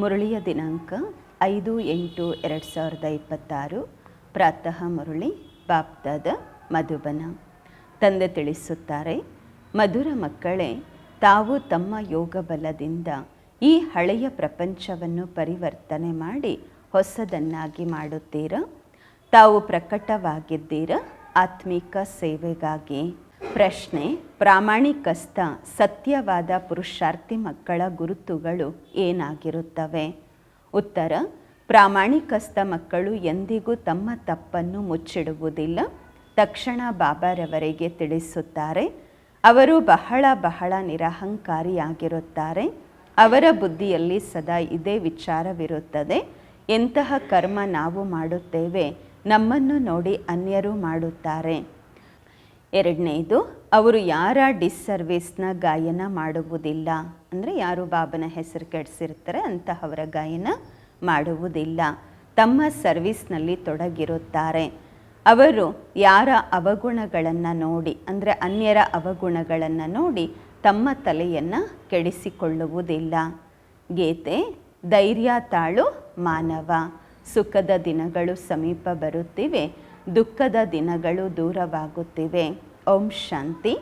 ಮುರಳಿಯ ದಿನಾಂಕ 5/8/2026. ಪ್ರಾತಃ ಮುರಳಿ ಬಾಪ್ದಾದ ಮಧುಬನ. ತಂದೆ ತಿಳಿಸುತ್ತಾರೆ, ಮಧುರ ಮಕ್ಕಳೇ, ತಾವು ತಮ್ಮ ಯೋಗ ಬಲದಿಂದ ಈ ಹಳೆಯ ಪ್ರಪಂಚವನ್ನು ಪರಿವರ್ತನೆ ಮಾಡಿ ಹೊಸದನ್ನಾಗಿ ಮಾಡುತ್ತೀರಾ. ತಾವು ಪ್ರಕಟವಾಗಿದ್ದೀರಾ ಆತ್ಮಿಕ ಸೇವೆಗಾಗಿ. ಪ್ರಶ್ನೆ: ಪ್ರಾಮಾಣಿಕಸ್ಥ ಸತ್ಯವಾದ ಪುರುಷಾರ್ಥಿ ಮಕ್ಕಳ ಗುರುತುಗಳು ಏನಾಗಿರುತ್ತವೆ? ಉತ್ತರ: ಪ್ರಾಮಾಣಿಕಸ್ಥ ಮಕ್ಕಳು ಎಂದಿಗೂ ತಮ್ಮ ತಪ್ಪನ್ನು ಮುಚ್ಚಿಡುವುದಿಲ್ಲ. ತಕ್ಷಣ ಬಾಬಾರವರಿಗೆ ತಿಳಿಸುತ್ತಾರೆ. ಅವರು ಬಹಳ ನಿರಹಂಕಾರಿಯಾಗಿರುತ್ತಾರೆ. ಅವರ ಬುದ್ಧಿಯಲ್ಲಿ ಸದಾ ಇದೇ ವಿಚಾರವಿರುತ್ತದೆ, ಎಂತಹ ಕರ್ಮ ನಾವು ಮಾಡುತ್ತೇವೆ, ನಮ್ಮನ್ನು ನೋಡಿ ಅನ್ಯರು ಮಾಡುತ್ತಾರೆ. ಎರಡನೇದು, ಅವರು ಯಾರ ಡಿಸ್ಸರ್ವಿಸ್ನ ಗಾಯನ ಮಾಡುವುದಿಲ್ಲ. ಅಂದರೆ ಯಾರು ಬಾಬನ ಹೆಸರು ಕೆಡಿಸಿರ್ತಾರೆ ಅಂತಹವರ ಗಾಯನ ಮಾಡುವುದಿಲ್ಲ. ತಮ್ಮ ಸರ್ವಿಸ್ನಲ್ಲಿ ತೊಡಗಿರುತ್ತಾರೆ. ಅವರು ಯಾರ ಅವಗುಣಗಳನ್ನು ನೋಡಿ, ಅಂದರೆ ಅನ್ಯರ ಅವಗುಣಗಳನ್ನು ನೋಡಿ ತಮ್ಮ ತಲೆಯನ್ನು ಕೆಡಿಸಿಕೊಳ್ಳುವುದಿಲ್ಲ. ಗೀತೆ: ಧೈರ್ಯ ತಾಳು ಮಾನವ. ಸುಖದ ದಿನಗಳು ಸಮೀಪ ಬರುತ್ತಿವೆ, ದುಃಖದ ದಿನಗಳು ದೂರವಾಗುತ್ತಿವೆ. ಓಂ ಶಾಂತಿ.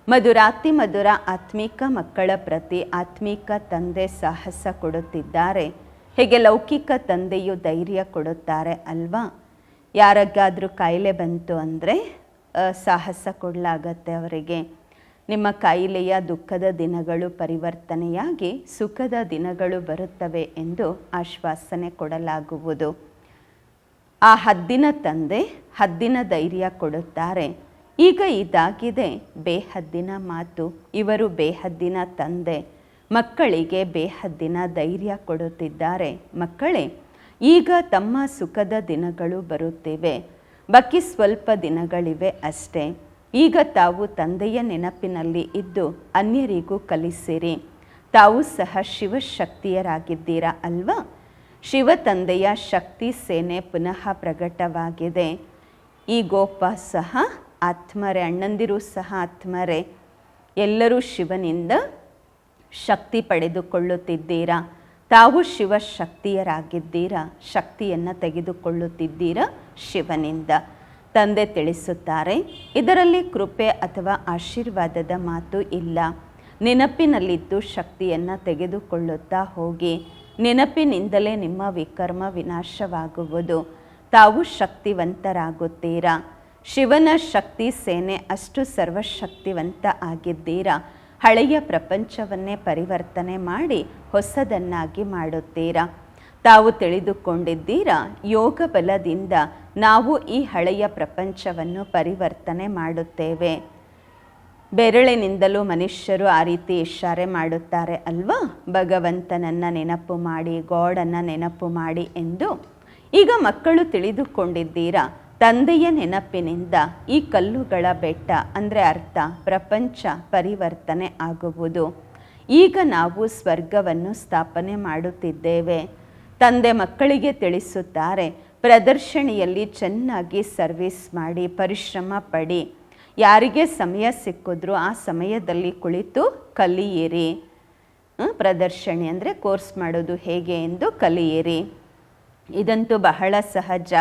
ಮಧುರಾತಿ ಮಧುರ ಆತ್ಮಿಕ ಮಕ್ಕಳ ಪ್ರತಿ ಆತ್ಮಿಕ ತಂದೆ ಸಾಹಸ ಕೊಡುತ್ತಿದ್ದಾರೆ. ಹೇಗೆ ಲೌಕಿಕ ತಂದೆಯು ಧೈರ್ಯ ಕೊಡುತ್ತಾರೆ ಅಲ್ವಾ? ಯಾರಿಗಾದರೂ ಕಾಯಿಲೆ ಬಂತು ಅಂದರೆ ಸಾಹಸ ಕೊಡಲಾಗತ್ತೆ ಅವರಿಗೆ. ನಿಮ್ಮ ಕಾಯಿಲೆಯ ದುಃಖದ ದಿನಗಳು ಪರಿವರ್ತನೆಯಾಗಿ ಸುಖದ ದಿನಗಳು ಬರುತ್ತವೆ ಎಂದು ಆಶ್ವಾಸನೆ ಕೊಡಲಾಗುವುದು. ಆ ಹದ್ದಿನ ತಂದೆ ಹದ್ದಿನ ಧೈರ್ಯ ಕೊಡುತ್ತಾರೆ. ಈಗ ಇದಾಗಿದೆ ಬೇಹದ್ದಿನ ಮಾತು. ಇವರು ಬೇಹದ್ದಿನ ತಂದೆ ಮಕ್ಕಳಿಗೆ ಬೇಹದ್ದಿನ ಧೈರ್ಯ ಕೊಡುತ್ತಿದ್ದಾರೆ. ಮಕ್ಕಳೇ, ಈಗ ತಮ್ಮ ಸುಖದ ದಿನಗಳು ಬರುತ್ತಿವೆ, ಬಾಕಿ ಸ್ವಲ್ಪ ದಿನಗಳಿವೆ ಅಷ್ಟೇ. ಈಗ ತಾವು ತಂದೆಯ ನೆನಪಿನಲ್ಲಿ ಇದ್ದು ಅನ್ಯರಿಗೂ ಕಲಿಸಿರಿ. ತಾವು ಸಹ ಶಿವಶಕ್ತಿಯರಾಗಿದ್ದೀರಾ ಅಲ್ವಾ? ಶಿವ ತಂದೆಯ ಶಕ್ತಿ ಸೇನೆ ಪುನಃ ಪ್ರಕಟವಾಗಿದೆ. ಈ ಗೋಪ ಸಹ ಆತ್ಮರೇ, ಅಣ್ಣಂದಿರು ಸಹ ಆತ್ಮರೇ. ಎಲ್ಲರೂ ಶಿವನಿಂದ ಶಕ್ತಿ ಪಡೆದುಕೊಳ್ಳುತ್ತಿದ್ದೀರಾ. ತಾವು ಶಿವಶಕ್ತಿಯರಾಗಿದ್ದೀರಾ. ಶಕ್ತಿಯನ್ನು ತೆಗೆದುಕೊಳ್ಳುತ್ತಿದ್ದೀರಾ ಶಿವನಿಂದ. ತಂದೆ ತಿಳಿಸುತ್ತಾರೆ, ಇದರಲ್ಲಿ ಕೃಪೆ ಅಥವಾ ಆಶೀರ್ವಾದದ ಮಾತು ಇಲ್ಲ. ನೆನಪಿನಲ್ಲಿದ್ದು ಶಕ್ತಿಯನ್ನು ತೆಗೆದುಕೊಳ್ಳುತ್ತಾ ಹೋಗಿ. ನೆನಪಿನಿಂದಲೇ ನಿಮ್ಮ ವಿಕರ್ಮ ವಿನಾಶವಾಗುವುದು. ತಾವು ಶಕ್ತಿವಂತರಾಗುತ್ತೀರಾ. ಶಿವನ ಶಕ್ತಿ ಸೇನೆ ಅಷ್ಟು ಸರ್ವಶಕ್ತಿವಂತ ಆಗಿದ್ದೀರಾ. ಹಳೆಯ ಪ್ರಪಂಚವನ್ನೇ ಪರಿವರ್ತನೆ ಮಾಡಿ ಹೊಸದನ್ನಾಗಿ ಮಾಡುತ್ತೀರಾ. ತಾವು ತಿಳಿದುಕೊಂಡಿದ್ದೀರಾ, ಯೋಗ ಬಲದಿಂದ ನಾವು ಈ ಹಳೆಯ ಪ್ರಪಂಚವನ್ನು ಪರಿವರ್ತನೆ ಮಾಡುತ್ತೇವೆ. ಬೆರಳಿನಿಂದಲೂ ಮನುಷ್ಯರು ಆ ರೀತಿ ಇಶಾರೆ ಮಾಡುತ್ತಾರೆ ಅಲ್ವಾ? ಭಗವಂತನನ್ನು ನೆನಪು ಮಾಡಿ, ಗಾಡನ್ನು ನೆನಪು ಮಾಡಿ ಎಂದು. ಈಗ ಮಕ್ಕಳು ತಿಳಿದುಕೊಂಡಿದ್ದೀರಾ, ತಂದೆಯ ನೆನಪಿನಿಂದ ಈ ಕಲ್ಲುಗಳ ಬೆಟ್ಟ ಅಂದರೆ ಅರ್ಥ ಪ್ರಪಂಚ ಪರಿವರ್ತನೆ ಆಗುವುದು. ಈಗ ನಾವು ಸ್ವರ್ಗವನ್ನು ಸ್ಥಾಪನೆ ಮಾಡುತ್ತಿದ್ದೇವೆ. ತಂದೆ ಮಕ್ಕಳಿಗೆ ತಿಳಿಸುತ್ತಾರೆ, ಪ್ರದರ್ಶನಿಯಲ್ಲಿ ಚೆನ್ನಾಗಿ ಸರ್ವಿಸ್ ಮಾಡಿ, ಪರಿಶ್ರಮ ಪಡಿ. ಯಾರಿಗೆ ಸಮಯ ಸಿಕ್ಕಿದ್ರೂ ಆ ಸಮಯದಲ್ಲಿ ಕುಳಿತು ಕಲಿಯಿರಿ. ಪ್ರದರ್ಶನಿ ಅಂದರೆ ಕೋರ್ಸ್ ಮಾಡೋದು ಹೇಗೆ ಎಂದು ಕಲಿಯಿರಿ. ಇದಂತೂ ಬಹಳ ಸಹಜ.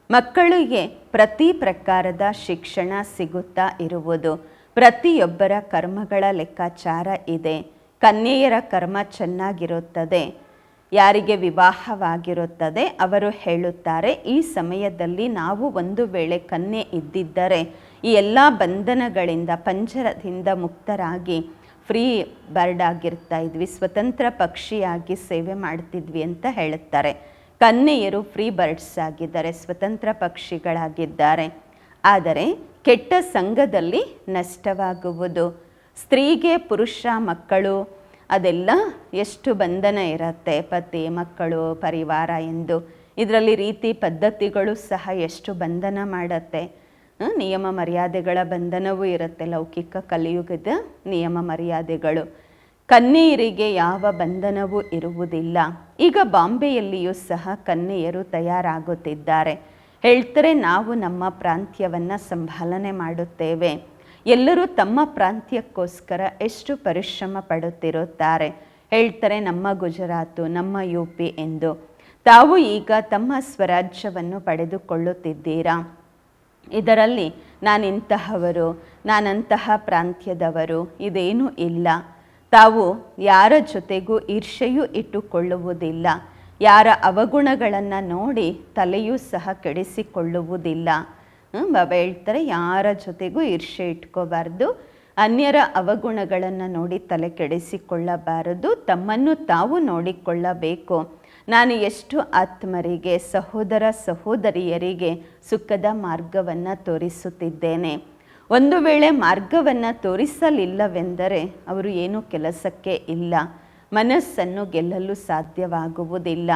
ಮಕ್ಕಳಿಗೆ ಪ್ರತಿ ಪ್ರಕಾರದ ಶಿಕ್ಷಣ ಸಿಗುತ್ತಾ ಇರುವುದು. ಪ್ರತಿಯೊಬ್ಬರ ಕರ್ಮಗಳ ಲೆಕ್ಕಾಚಾರ ಇದೆ. ಕನ್ಯೆಯರ ಕರ್ಮ ಚೆನ್ನಾಗಿರುತ್ತದೆ. ಯಾರಿಗೆ ವಿವಾಹವಾಗಿರುತ್ತದೆ ಅವರು ಹೇಳುತ್ತಾರೆ, ಈ ಸಮಯದಲ್ಲಿ ನಾವು ಒಂದು ವೇಳೆ ಕನ್ಯೆ ಇದ್ದಿದ್ದರೆ ಈ ಎಲ್ಲ ಬಂಧನಗಳಿಂದ ಪಂಜರದಿಂದ ಮುಕ್ತರಾಗಿ ಫ್ರೀ ಬರ್ಡ್ ಆಗಿರ್ತಾ ಇದ್ವಿ, ಸ್ವತಂತ್ರ ಪಕ್ಷಿಯಾಗಿ ಸೇವೆ ಮಾಡ್ತಿದ್ವಿ ಅಂತ ಹೇಳುತ್ತಾರೆ. ಕನ್ಯೆಯರು ಫ್ರೀ ಬರ್ಡ್ಸ್ ಆಗಿದ್ದಾರೆ, ಸ್ವತಂತ್ರ ಪಕ್ಷಿಗಳಾಗಿದ್ದಾರೆ. ಆದರೆ ಕೆಟ್ಟ ಸಂಘದಲ್ಲಿ ನಷ್ಟವಾಗುವುದು. ಸ್ತ್ರೀಗೆ ಪುರುಷ ಮಕ್ಕಳು ಅದೆಲ್ಲ ಎಷ್ಟು ಬಂಧನ ಇರುತ್ತೆ, ಪತಿ ಮಕ್ಕಳು ಪರಿವಾರ ಎಂದು. ಇದರಲ್ಲಿ ರೀತಿ ಪದ್ಧತಿಗಳು ಸಹ ಎಷ್ಟು ಬಂಧನ ಮಾಡುತ್ತೆ. ನಿಯಮ ಮರ್ಯಾದೆಗಳ ಬಂಧನವೂ ಇರುತ್ತೆ. ಲೌಕಿಕ ಕಲಿಯುಗದ ನಿಯಮ ಮರ್ಯಾದೆಗಳು. ಕನ್ಯೆಯರಿಗೆ ಯಾವ ಬಂಧನವೂ ಇರುವುದಿಲ್ಲ. ಈಗ ಬಾಂಬೆಯಲ್ಲಿಯೂ ಸಹ ಕನ್ಯೆಯರು ತಯಾರಾಗುತ್ತಿದ್ದಾರೆ. ಹೇಳ್ತಾರೆ, ನಾವು ನಮ್ಮ ಪ್ರಾಂತ್ಯವನ್ನು ಸಂಭಾಲನೆ ಮಾಡುತ್ತೇವೆ. ಎಲ್ಲರೂ ತಮ್ಮ ಪ್ರಾಂತ್ಯಕ್ಕೋಸ್ಕರ ಎಷ್ಟು ಪರಿಶ್ರಮ ಪಡುತ್ತಿರುತ್ತಾರೆ. ಹೇಳ್ತಾರೆ ನಮ್ಮ ಗುಜರಾತು, ನಮ್ಮ UP ಎಂದು. ತಾವು ಈಗ ತಮ್ಮ ಸ್ವರಾಜ್ಯವನ್ನು ಪಡೆದುಕೊಳ್ಳುತ್ತಿದ್ದೀರಾ. ಇದರಲ್ಲಿ ನಾನಿಂತಹವರು, ನಾನಂತಹ ಪ್ರಾಂತ್ಯದವರು ಇದೇನೂ ಇಲ್ಲ. ತಾವು ಯಾರ ಜೊತೆಗೂ ಈರ್ಷೆಯೂ ಇಟ್ಟುಕೊಳ್ಳುವುದಿಲ್ಲ. ಯಾರ ಅವಗುಣಗಳನ್ನು ನೋಡಿ ತಲೆಯೂ ಸಹ ಕೆಡಿಸಿಕೊಳ್ಳುವುದಿಲ್ಲ. ಬಾಬಾ ಹೇಳ್ತಾರೆ ಯಾರ ಜೊತೆಗೂ ಈರ್ಷೆ ಇಟ್ಕೋಬಾರ್ದು, ಅನ್ಯರ ಅವಗುಣಗಳನ್ನು ನೋಡಿ ತಲೆ ಕೆಡಿಸಿಕೊಳ್ಳಬಾರದು, ತಮ್ಮನ್ನು ತಾವು ನೋಡಿಕೊಳ್ಳಬೇಕು. ನಾನು ಎಷ್ಟು ಆತ್ಮರಿಗೆ, ಸಹೋದರ ಸಹೋದರಿಯರಿಗೆ ಸುಖದ ಮಾರ್ಗವನ್ನು ತೋರಿಸುತ್ತಿದ್ದೇನೆ. ಒಂದು ವೇಳೆ ಮಾರ್ಗವನ್ನು ತೋರಿಸಲಿಲ್ಲವೆಂದರೆ ಅವರು ಏನೂ ಕೆಲಸಕ್ಕೆ ಇಲ್ಲ, ಮನಸ್ಸನ್ನು ಗೆಲ್ಲಲು ಸಾಧ್ಯವಾಗುವುದಿಲ್ಲ.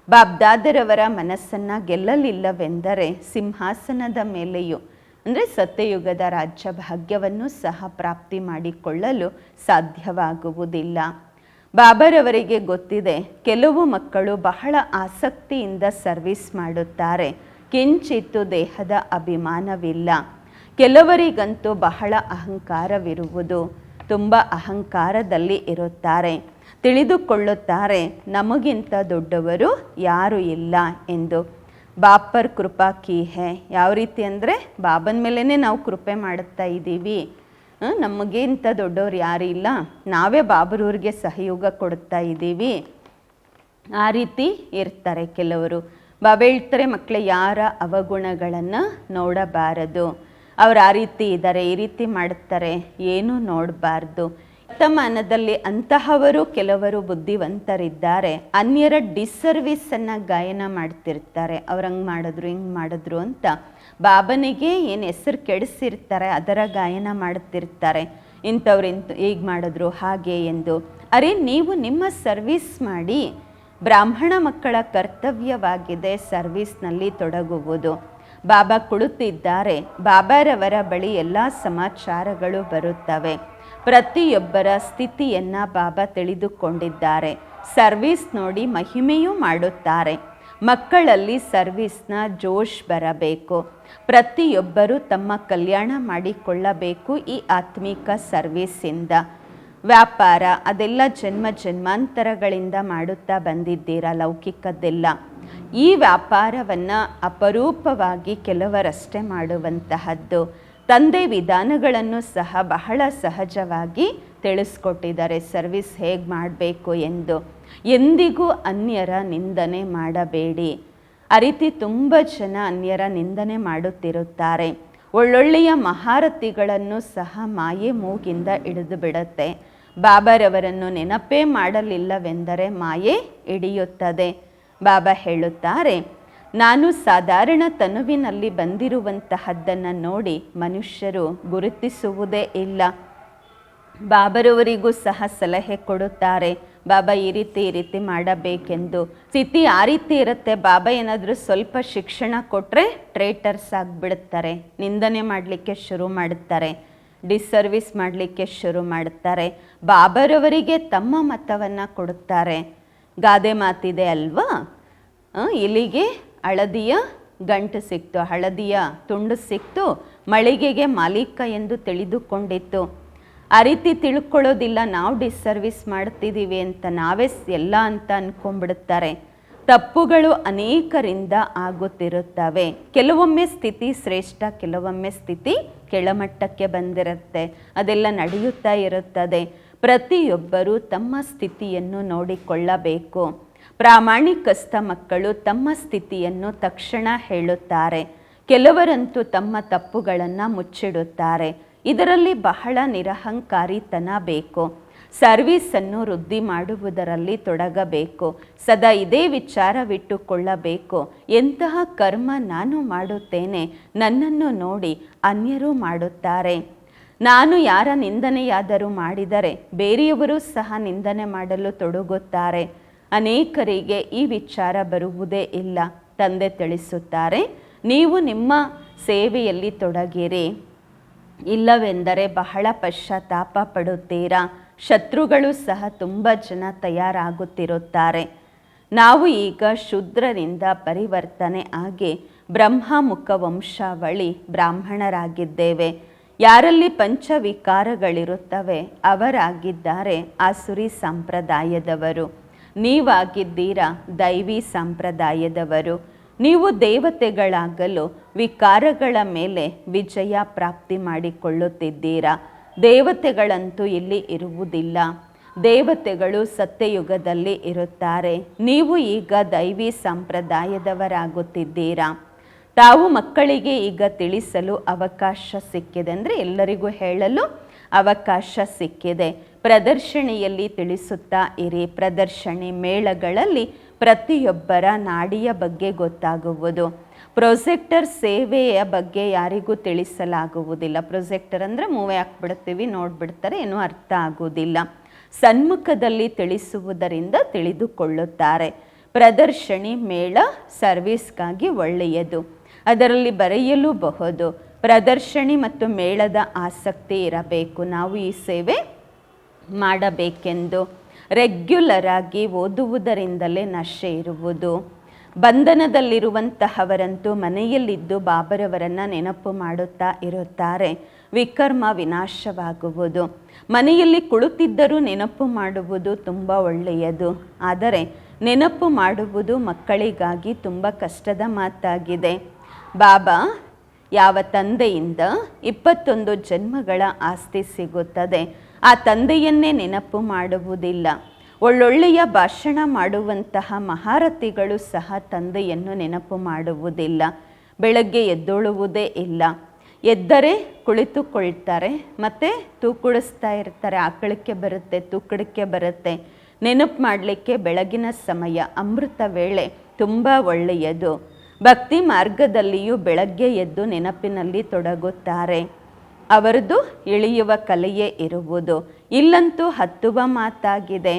ಬಾಬ್ದಾದರವರ ಮನಸ್ಸನ್ನು ಗೆಲ್ಲಲಿಲ್ಲವೆಂದರೆ ಸಿಂಹಾಸನದ ಮೇಲೆಯೂ ಅಂದರೆ ಸತ್ಯಯುಗದ ರಾಜ್ಯ ಭಾಗ್ಯವನ್ನು ಸಹ ಪ್ರಾಪ್ತಿ ಮಾಡಿಕೊಳ್ಳಲು ಸಾಧ್ಯವಾಗುವುದಿಲ್ಲ. ಬಾಬರವರಿಗೆ ಗೊತ್ತಿದೆ, ಕೆಲವು ಮಕ್ಕಳು ಬಹಳ ಆಸಕ್ತಿಯಿಂದ ಸರ್ವಿಸ್ ಮಾಡುತ್ತಾರೆ, ಕಿಂಚಿತ್ತು ದೇಹದ ಅಭಿಮಾನವಿಲ್ಲ. ಕೆಲವರಿಗಂತೂ ಬಹಳ ಅಹಂಕಾರವಿರುವುದು, ತುಂಬ ಅಹಂಕಾರದಲ್ಲಿ ಇರುತ್ತಾರೆ. ತಿಳಿದುಕೊಳ್ಳುತ್ತಾರೆ ನಮಗಿಂತ ದೊಡ್ಡವರು ಯಾರೂ ಇಲ್ಲ ಎಂದು. ಬಾಪರ್ ಕೃಪಾ ಕೀ ಹೇ, ಯಾವ ರೀತಿ ಅಂದರೆ ಬಾಬನ ಮೇಲೇ ನಾವು ಕೃಪೆ ಮಾಡುತ್ತಾ ಇದ್ದೀವಿ, ನಮಗಿಂತ ದೊಡ್ಡವ್ರು ಯಾರೂ ಇಲ್ಲ, ನಾವೇ ಬಾಬರವ್ರಿಗೆ ಸಹಯೋಗ ಕೊಡ್ತಾ ಇದ್ದೀವಿ, ಆ ರೀತಿ ಇರ್ತಾರೆ ಕೆಲವರು. ಬಾಬಾ ಹೇಳ್ತಾರೆ ಮಕ್ಕಳೇ ಯಾರ ಅವಗುಣಗಳನ್ನು ನೋಡಬಾರದು. ಅವ್ರು ಆ ರೀತಿ ಇದ್ದಾರೆ, ಈ ರೀತಿ ಮಾಡ್ತಾರೆ, ಏನೂ ನೋಡಬಾರ್ದು. ವರ್ತಮಾನದಲ್ಲಿ ಅಂತಹವರು ಕೆಲವರು ಬುದ್ಧಿವಂತರಿದ್ದಾರೆ, ಅನ್ಯರ ಡಿಸರ್ವಿಸನ್ನು ಗಾಯನ ಮಾಡ್ತಿರ್ತಾರೆ. ಅವ್ರು ಹಂಗೆ ಮಾಡಿದ್ರು ಹಿಂಗೆ ಮಾಡಿದ್ರು ಅಂತ ಬಾಬನಿಗೆ ಏನು ಹೆಸರು ಕೆಡಿಸಿರ್ತಾರೆ ಅದರ ಗಾಯನ ಮಾಡುತ್ತಿರ್ತಾರೆ. ಇಂಥವ್ರು ಹೀಗೆ ಮಾಡಿದ್ರು ಹಾಗೆ ಎಂದು. ಅರೆ ನೀವು ನಿಮ್ಮ ಸರ್ವಿಸ್ ಮಾಡಿ, ಬ್ರಾಹ್ಮಣ ಮಕ್ಕಳ ಕರ್ತವ್ಯವಾಗಿದೆ ಸರ್ವಿಸ್ನಲ್ಲಿ ತೊಡಗುವುದು. ಬಾಬಾ ಕುಳಿತಿದ್ದಾರೆ, ಬಾಬಾರವರ ಬಳಿ ಎಲ್ಲ ಸಮಾಚಾರಗಳು ಬರುತ್ತವೆ. ಪ್ರತಿಯೊಬ್ಬರ ಸ್ಥಿತಿಯನ್ನು ಬಾಬಾ ತಿಳಿದುಕೊಂಡಿದ್ದಾರೆ. ಸರ್ವಿಸ್ ನೋಡಿ ಮಹಿಮೆಯೂ ಮಾಡುತ್ತಾರೆ. ಮಕ್ಕಳಲ್ಲಿ ಸರ್ವಿಸ್ನ ಜೋಶ್ ಬರಬೇಕು. ಪ್ರತಿಯೊಬ್ಬರೂ ತಮ್ಮ ಕಲ್ಯಾಣ ಮಾಡಿಕೊಳ್ಳಬೇಕು ಈ ಆತ್ಮಿಕ ಸರ್ವಿಸ್ಸಿಂದ. ವ್ಯಾಪಾರ ಅದೆಲ್ಲ ಜನ್ಮ ಜನ್ಮಾಂತರಗಳಿಂದ ಮಾಡುತ್ತಾ ಬಂದಿದ್ದೀರ, ಲೌಕಿಕದ್ದೆಲ್ಲ. ಈ ವ್ಯಾಪಾರವನ್ನು ಅಪರೂಪವಾಗಿ ಕೆಲವರಷ್ಟೇ ಮಾಡುವಂತಹದ್ದು. ತಂದೆ ವಿಧಾನಗಳನ್ನು ಸಹ ಬಹಳ ಸಹಜವಾಗಿ ತಿಳಿಸ್ಕೊಟ್ಟಿದ್ದಾರೆ, ಸರ್ವಿಸ್ ಹೇಗೆ ಮಾಡಬೇಕು ಎಂದು. ಎಂದಿಗೂ ಅನ್ಯರ ನಿಂದನೆ ಮಾಡಬೇಡಿ. ಆ ರೀತಿ ತುಂಬ ಜನ ಅನ್ಯರ ನಿಂದನೆ ಮಾಡುತ್ತಿರುತ್ತಾರೆ. ಒಳ್ಳೊಳ್ಳೆಯ ಮಹಾರಥಿಗಳನ್ನು ಸಹ ಮಾಯೆ ಮೂಗಿಂದ ಹಿಡಿದು ಬಿಡುತ್ತೆ. ಬಾಬಾರವರನ್ನು ನೆನಪೇ ಮಾಡಲಿಲ್ಲವೆಂದರೆ ಮಾಯೆ ಹಿಡಿಯುತ್ತದೆ. ಬಾಬಾ ಹೇಳುತ್ತಾರೆ, ನಾನು ಸಾಧಾರಣ ತನುವಿನಲ್ಲಿ ಬಂದಿರುವಂತಹದ್ದನ್ನು ನೋಡಿ ಮನುಷ್ಯರು ಗುರುತಿಸುವುದೇ ಇಲ್ಲ. ಬಾಬರವರಿಗೂ ಸಹ ಸಲಹೆ ಕೊಡುತ್ತಾರೆ, ಬಾಬಾ ಈ ರೀತಿ ಮಾಡಬೇಕೆಂದು. ಸ್ಥಿತಿ ಆ ರೀತಿ ಇರುತ್ತೆ. ಬಾಬಾ ಏನಾದರೂ ಸ್ವಲ್ಪ ಶಿಕ್ಷಣ ಕೊಟ್ಟರೆ ಟ್ರೇಟರ್ಸ್ ಆಗಿಬಿಡುತ್ತಾರೆ, ನಿಂದನೆ ಮಾಡಲಿಕ್ಕೆ ಶುರು ಮಾಡುತ್ತಾರೆ, ಡಿಸರ್ವಿಸ್ ಮಾಡಲಿಕ್ಕೆ ಶುರು ಮಾಡುತ್ತಾರೆ. ಬಾಬರವರಿಗೆ ತಮ್ಮ ಮತವನ್ನು ಕೊಡುತ್ತಾರೆ. ಗಾದೆ ಮಾತಿದೆ ಅಲ್ವಾ, ಇಲ್ಲಿಗೆ ಹಳದಿಯ ಗಂಟು ಸಿಕ್ತು, ಹಳದಿಯ ತುಂಡು ಸಿಕ್ತು, ಮಳಿಗೆಗೆ ಮಾಲೀಕ ಎಂದು ತಿಳಿದುಕೊಂಡಿತ್ತು. ಆ ರೀತಿ ತಿಳ್ಕೊಳ್ಳೋದಿಲ್ಲ. ನಾವು ಡಿಸರ್ವಿಸ್ ಮಾಡ್ತಿದ್ದೀವಿ ಅಂತ ನಾವೇ ಎಲ್ಲ ಅಂತ ಅಂದ್ಕೊಂಡ್ಬಿಡುತ್ತಾರೆ. ತಪ್ಪುಗಳು ಅನೇಕರಿಂದ ಆಗುತ್ತಿರುತ್ತವೆ. ಕೆಲವೊಮ್ಮೆ ಸ್ಥಿತಿ ಶ್ರೇಷ್ಠ, ಕೆಲವೊಮ್ಮೆ ಸ್ಥಿತಿ ಕೆಳಮಟ್ಟಕ್ಕೆ ಬಂದಿರುತ್ತೆ. ಅದೆಲ್ಲ ನಡೆಯುತ್ತಾ ಇರುತ್ತದೆ. ಪ್ರತಿಯೊಬ್ಬರೂ ತಮ್ಮ ಸ್ಥಿತಿಯನ್ನು ನೋಡಿಕೊಳ್ಳಬೇಕು. ಪ್ರಾಮಾಣಿಕಸ್ಥ ಮಕ್ಕಳು ತಮ್ಮ ಸ್ಥಿತಿಯನ್ನು ತಕ್ಷಣ ಹೇಳುತ್ತಾರೆ. ಕೆಲವರಂತೂ ತಮ್ಮ ತಪ್ಪುಗಳನ್ನು ಮುಚ್ಚಿಡುತ್ತಾರೆ. ಇದರಲ್ಲಿ ಬಹಳ ನಿರಹಂಕಾರಿತನ ಬೇಕು. ಸರ್ವೀಸನ್ನು ವೃದ್ಧಿ ಮಾಡುವುದರಲ್ಲಿ ತೊಡಗಬೇಕು. ಸದಾ ಇದೇ ವಿಚಾರವಿಟ್ಟುಕೊಳ್ಳಬೇಕು, ಎಂತಹ ಕರ್ಮ ನಾನು ಮಾಡುತ್ತೇನೆ, ನನ್ನನ್ನು ನೋಡಿ ಅನ್ಯರು ಮಾಡುತ್ತಾರೆ. ನಾನು ಯಾರ ನಿಂದನೆಯಾದರೂ ಮಾಡಿದರೆ ಬೇರೆಯವರು ಸಹ ನಿಂದನೆ ಮಾಡಲು ತೊಡಗುತ್ತಾರೆ. ಅನೇಕರಿಗೆ ಈ ವಿಚಾರ ಬರುವುದೇ ಇಲ್ಲ. ತಂದೆ ತಿಳಿಸುತ್ತಾರೆ, ನೀವು ನಿಮ್ಮ ಸೇವೆಯಲ್ಲಿ ತೊಡಗಿರಿ, ಇಲ್ಲವೆಂದರೆ ಬಹಳ ಪಶ್ಚಾತ್ತಾಪ ಪಡುತ್ತೀರಾ. ಶತ್ರುಗಳು ಸಹ ತುಂಬ ಜನ ತಯಾರಾಗುತ್ತಿರುತ್ತಾರೆ. ನಾವು ಈಗ ಶೂದ್ರರಿಂದ ಪರಿವರ್ತನೆ ಆಗಿ ಬ್ರಹ್ಮಮುಖ ವಂಶಾವಳಿ ಬ್ರಾಹ್ಮಣರಾಗಿದ್ದೇವೆ. ಯಾರಲ್ಲಿ ಪಂಚವಿಕಾರಗಳಿರುತ್ತವೆ ಅವರಾಗಿದ್ದಾರೆ ಆಸುರಿ ಸಂಪ್ರದಾಯದವರು. ನೀವಾಗಿದ್ದೀರಾ ದೈವಿ ಸಂಪ್ರದಾಯದವರು. ನೀವು ದೇವತೆಗಳಾಗಲು ವಿಕಾರಗಳ ಮೇಲೆ ವಿಜಯ ಪ್ರಾಪ್ತಿ ಮಾಡಿಕೊಳ್ಳುತ್ತಿದ್ದೀರಾ. ದೇವತೆಗಳಂತೂ ಇಲ್ಲಿ ಇರುವುದಿಲ್ಲ. ದೇವತೆಗಳು ಸತ್ಯಯುಗದಲ್ಲಿ ಇರುತ್ತಾರೆ. ನೀವು ಈಗ ದೈವಿ ಸಂಪ್ರದಾಯದವರಾಗುತ್ತಿದ್ದೀರಾ. ತಾವು ಮಕ್ಕಳಿಗೆ ಈಗ ತಿಳಿಸಲು ಅವಕಾಶ ಸಿಕ್ಕಿದೆ, ಅಂದರೆ ಎಲ್ಲರಿಗೂ ಹೇಳಲು ಅವಕಾಶ ಸಿಕ್ಕಿದೆ. ಪ್ರದರ್ಶನಿಯಲ್ಲಿ ತಿಳಿಸುತ್ತಾ ಇರಿ. ಪ್ರದರ್ಶನಿ ಮೇಳಗಳಲ್ಲಿ ಪ್ರತಿಯೊಬ್ಬರ ನಾಡಿಯ ಬಗ್ಗೆ ಗೊತ್ತಾಗುವುದು. ಪ್ರೊಜೆಕ್ಟರ್ ಸೇವೆಯ ಬಗ್ಗೆ ಯಾರಿಗೂ ತಿಳಿಸಲಾಗುವುದಿಲ್ಲ. ಪ್ರೊಜೆಕ್ಟರ್ ಅಂದರೆ ಮೂವೇ ಹಾಕ್ಬಿಡ್ತೀವಿ, ನೋಡಿಬಿಡ್ತಾರೆ, ಏನೂ ಅರ್ಥ ಆಗುವುದಿಲ್ಲ. ಸನ್ಮುಖದಲ್ಲಿ ತಿಳಿಸುವುದರಿಂದ ತಿಳಿದುಕೊಳ್ಳುತ್ತಾರೆ. ಪ್ರದರ್ಶನಿ ಮೇಳ ಸರ್ವಿಸ್ಗಾಗಿ ಒಳ್ಳೆಯದು. ಅದರಲ್ಲಿ ಬರೆಯಲೂಬಹುದು. ಪ್ರದರ್ಶನಿ ಮತ್ತು ಮೇಳದ ಆಸಕ್ತಿ ಇರಬೇಕು. ನಾವು ಈ ಸೇವೆ ಮಾಡಬೇಕೆಂದು. ರೆಗ್ಯುಲರ್ ಆಗಿ ಓದುವುದರಿಂದಲೇ ನಶೆ ಇರುವುದು. ಬಂಧನದಲ್ಲಿರುವಂತಹವರಂತೂ ಮನೆಯಲ್ಲಿದ್ದು ಬಾಬರವರನ್ನು ನೆನಪು ಮಾಡುತ್ತಾ ಇರುತ್ತಾರೆ. ವಿಕರ್ಮ ವಿನಾಶವಾಗುವುದು. ಮನೆಯಲ್ಲಿ ಕುಳಿತಿದ್ದರೂ ನೆನಪು ಮಾಡುವುದು ತುಂಬ ಒಳ್ಳೆಯದು. ಆದರೆ ನೆನಪು ಮಾಡುವುದು ಮಕ್ಕಳಿಗಾಗಿ ತುಂಬ ಕಷ್ಟದ ಮಾತಾಗಿದೆ. ಬಾಬಾ ಯಾವ ತಂದೆಯಿಂದ 21 ಜನ್ಮಗಳ ಆಸ್ತಿ ಸಿಗುತ್ತದೆ, ಆ ತಂದೆಯನ್ನೇ ನೆನಪು ಮಾಡುವುದಿಲ್ಲ. ಒಳ್ಳೊಳ್ಳೆಯ ಭಾಷಣ ಮಾಡುವಂತಹ ಮಹಾರಥಿಗಳು ಸಹ ತಂದೆಯನ್ನು ನೆನಪು ಮಾಡುವುದಿಲ್ಲ. ಬೆಳಗ್ಗೆ ಎದ್ದೊಳುವುದೇ ಇಲ್ಲ. ಎದ್ದರೆ ಕುಳಿತುಕೊಳ್ತಾರೆ, ಮತ್ತು ತೂಕುಡಿಸ್ತಾ ಇರ್ತಾರೆ. ಆಕಳಕ್ಕೆ ಬರುತ್ತೆ, ತೂಕಡಕ್ಕೆ ಬರುತ್ತೆ. ನೆನಪು ಮಾಡಲಿಕ್ಕೆ ಬೆಳಗಿನ ಸಮಯ ಅಮೃತ ವೇಳೆ ತುಂಬ ಒಳ್ಳೆಯದು. ಭಕ್ತಿ ಮಾರ್ಗದಲ್ಲಿಯೂ ಬೆಳಗ್ಗೆ ಎದ್ದು ನೆನಪಿನಲ್ಲಿ ತೊಡಗುತ್ತಾರೆ. ಅವರದು ಇಳಿಯುವ ಕಲೆಯೇ ಇರುವುದು. ಇಲ್ಲಂತೂ ಹತ್ತುವ ಮಾತಾಗಿದೆ.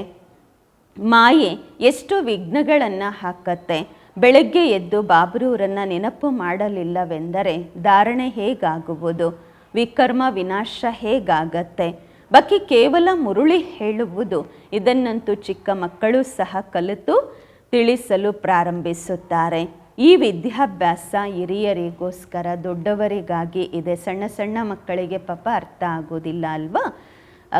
ಮಾಯೆ ಎಷ್ಟು ವಿಘ್ನಗಳನ್ನು ಹಾಕತ್ತೆ. ಬೆಳಗ್ಗೆ ಎದ್ದು ಬಾಬ್ರೂರನ್ನು ನೆನಪು ಮಾಡಲಿಲ್ಲವೆಂದರೆ ಧಾರಣೆ ಹೇಗಾಗುವುದು? ವಿಕರ್ಮ ವಿನಾಶ ಹೇಗಾಗತ್ತೆ? ಬಾಕಿ ಕೇವಲ ಮುರುಳಿ ಹೇಳುವುದು. ಇದನ್ನಂತೂ ಚಿಕ್ಕ ಮಕ್ಕಳು ಸಹ ಕಲಿತು ತಿಳಿಸಲು ಪ್ರಾರಂಭಿಸುತ್ತಾರೆ. ಈ ವಿದ್ಯಾಭ್ಯಾಸ ಹಿರಿಯರಿಗೋಸ್ಕರ, ದೊಡ್ಡವರಿಗಾಗಿ ಇದೆ. ಸಣ್ಣ ಸಣ್ಣ ಮಕ್ಕಳಿಗೆ ಪಾಪ ಅರ್ಥ ಆಗೋದಿಲ್ಲ ಅಲ್ವಾ?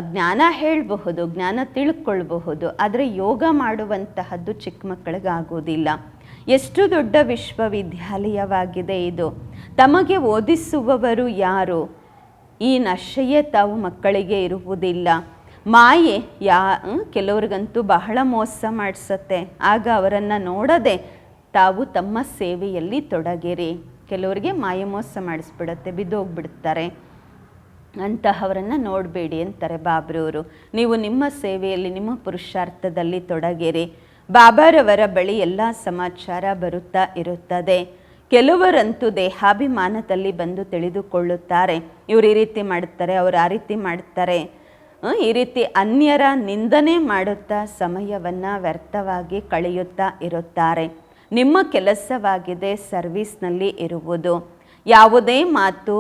ಜ್ಞಾನ ಹೇಳಬಹುದು, ಜ್ಞಾನ ತಿಳ್ಕೊಳ್ಬಹುದು, ಆದರೆ ಯೋಗ ಮಾಡುವಂತಹದ್ದು ಚಿಕ್ಕ ಮಕ್ಕಳಿಗಾಗೋದಿಲ್ಲ. ಎಷ್ಟು ದೊಡ್ಡ ವಿಶ್ವವಿದ್ಯಾಲಯವಾಗಿದೆ ಇದು. ತಮಗೆ ಓದಿಸುವವರು ಯಾರು? ಈ ನಶೆಯೇ ತಾವು ಮಕ್ಕಳಿಗೆ ಇರುವುದಿಲ್ಲ. ಮಾಯೆ ಕೆಲವ್ರಿಗಂತೂ ಬಹಳ ಮೋಸ ಮಾಡಿಸುತ್ತೆ. ಆಗ ಅವರನ್ನು ನೋಡದೆ ತಾವು ತಮ್ಮ ಸೇವೆಯಲ್ಲಿ ತೊಡಗಿರಿ. ಕೆಲವರಿಗೆ ಮಾಯೆ ಮೋಸ ಮಾಡಿಸ್ಬಿಡುತ್ತೆ, ಬಿದ್ದೋಗ್ಬಿಡ್ತಾರೆ. ಅಂತಹವರನ್ನು ನೋಡಬೇಡಿ ಅಂತಾರೆ ಬಾಬ್ರವರು. ನೀವು ನಿಮ್ಮ ಸೇವೆಯಲ್ಲಿ, ನಿಮ್ಮ ಪುರುಷಾರ್ಥದಲ್ಲಿ ತೊಡಗಿರಿ. ಬಾಬಾರವರ ಬಳಿ ಎಲ್ಲ ಸಮಾಚಾರ ಬರುತ್ತಾ ಇರುತ್ತದೆ. ಕೆಲವರಂತೂ ದೇಹಾಭಿಮಾನದಲ್ಲಿ ಬಂದು ತಿಳಿದುಕೊಳ್ಳುತ್ತಾರೆ. ಇವರು ಈ ರೀತಿ ಮಾಡ್ತಾರೆ, ಅವರು ಆ ರೀತಿ ಮಾಡ್ತಾರೆ. ಈ ರೀತಿ ಅನ್ಯರ ನಿಂದನೆ ಮಾಡುತ್ತಾ ಸಮಯವನ್ನು ವ್ಯರ್ಥವಾಗಿ ಕಳೆಯುತ್ತಾ ಇರುತ್ತಾರೆ. ನಿಮ್ಮ ಕೆಲಸವಾಗಿದೆ ಸರ್ವಿಸ್ನಲ್ಲಿ ಇರುವುದು. ಯಾವುದೇ ಮಾತು